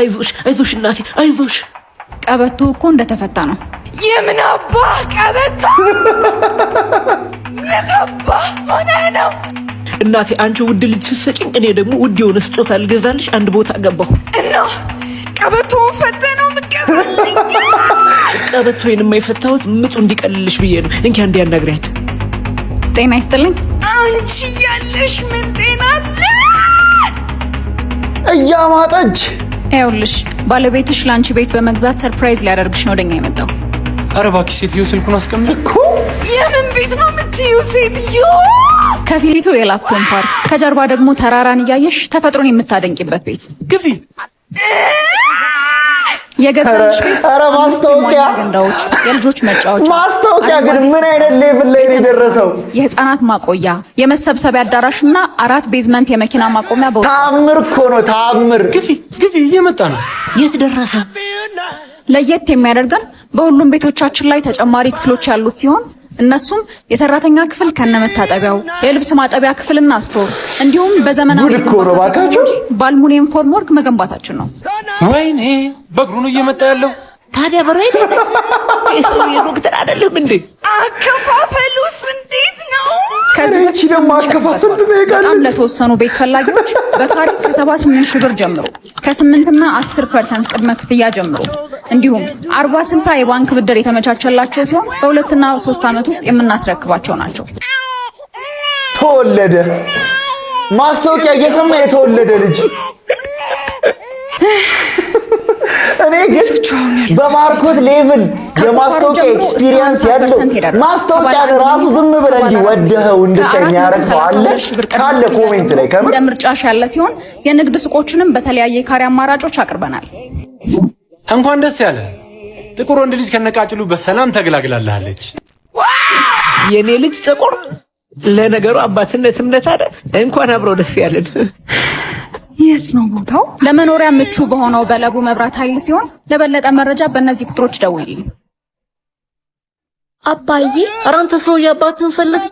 አይዞሽ እናቴ አይዞሽ። ቀበቶ እኮ እንደተፈታ ነው። የምን አባ ቀበቶ የታባ ሆነ ነው? እናቴ አንቺ ውድ ልጅ ስትሰጪኝ እኔ ደግሞ ውድ የሆነ ስጦታ ልገዛልሽ አንድ ቦታ ገባሁ እና ቀበቶ ፈተነው ምትገዛልኝ? ቀበቶዬን የማይፈታሁት ምጡ እንዲቀልልሽ ብዬ ነው። እንኪ አንዴ ያናግሪያት። ጤና ይስጥልኝ። አንቺ ያለሽ ምን ጤና አለ? እያማጠች ይኸውልሽ ባለቤትሽ ላንቺ ቤት በመግዛት ሰርፕራይዝ ሊያደርግሽ ነው ወደኛ የመጣው። ኧረ እባክሽ ሴትዮ ስልኩን አስቀምጪ እኮ። የምን ቤት ነው የምትይው ሴትዮ? ከፊቱ የላፕቶፕ ፓርክ፣ ከጀርባ ደግሞ ተራራን እያየሽ ተፈጥሮን የምታደንቂበት ቤት። ግፊ የገዛልሽ ቤት ኧረ ማስታወቂያ ገንዳዎች፣ የልጆች መጫወቻ። ማስታወቂያ ግን ምን አይነት ሌቭል ላይ ነው የደረሰው? የህፃናት ማቆያ፣ የመሰብሰቢያ አዳራሽና 4 ቤዝመንት የመኪና ማቆሚያ በውስጡ። ታምር እኮ ነው ታምር። ግፊ እየመጣ ነው። የት ደረሰ? ለየት የሚያደርገን በሁሉም ቤቶቻችን ላይ ተጨማሪ ክፍሎች ያሉት ሲሆን እነሱም የሰራተኛ ክፍል ከነመታጠቢያው፣ የልብስ ማጠቢያ ክፍልና ስቶር እንዲሁም በዘመናዊ በአልሙኒየም ፎርምወርክ መገንባታችን ነው። ወይኔ በእግሩ ነው እየመጣ ያለው። ታዲያ በራይ የዶክተር አይደለም እንዴ? አከፋፈሉስ እንዴት ነው? ከዚህ ደግሞ አከፋፈል በጣም ለተወሰኑ ቤት ፈላጊዎች በካሬ ከ78 ሺህ ብር ጀምሮ ከ8 እና 10% ቅድመ ክፍያ ጀምሮ እንዲሁም 40/60 የባንክ ብድር የተመቻቸላቸው ሲሆን በ2 እና 3 ዓመት ውስጥ የምናስረክባቸው ናቸው። ተወለደ ማስታወቂያ እየሰማ የተወለደ ልጅ። እኔ ግን በማርኮት ሌቭል የማስታወቂያ ኤክስፒሪየንስ ያለው ማስታወቂያ ራሱ ዝም ብለህ እንዲወደው እንድታይ የሚያደርግ ሰው አለ ካለ ኮሜንት ላይ እንደ ምርጫሽ ያለ ሲሆን የንግድ ሱቆችንም በተለያየ ካሬ አማራጮች አቅርበናል። እንኳን ደስ ያለ። ጥቁር ወንድ ልጅ ከነቃጭሉ በሰላም ተገላግላለች። የኔ ልጅ ጥቁር። ለነገሩ አባትነት እምነት አይደል? እንኳን አብረው ደስ ያለን። የት ነው ቦታው? ለመኖሪያ ምቹ በሆነው በለቡ መብራት ኃይል ሲሆን ለበለጠ መረጃ በእነዚህ ቁጥሮች ደውይልኝ። አባዬ ኧረ አንተ ሰውዬ አባትህን ፈልግ።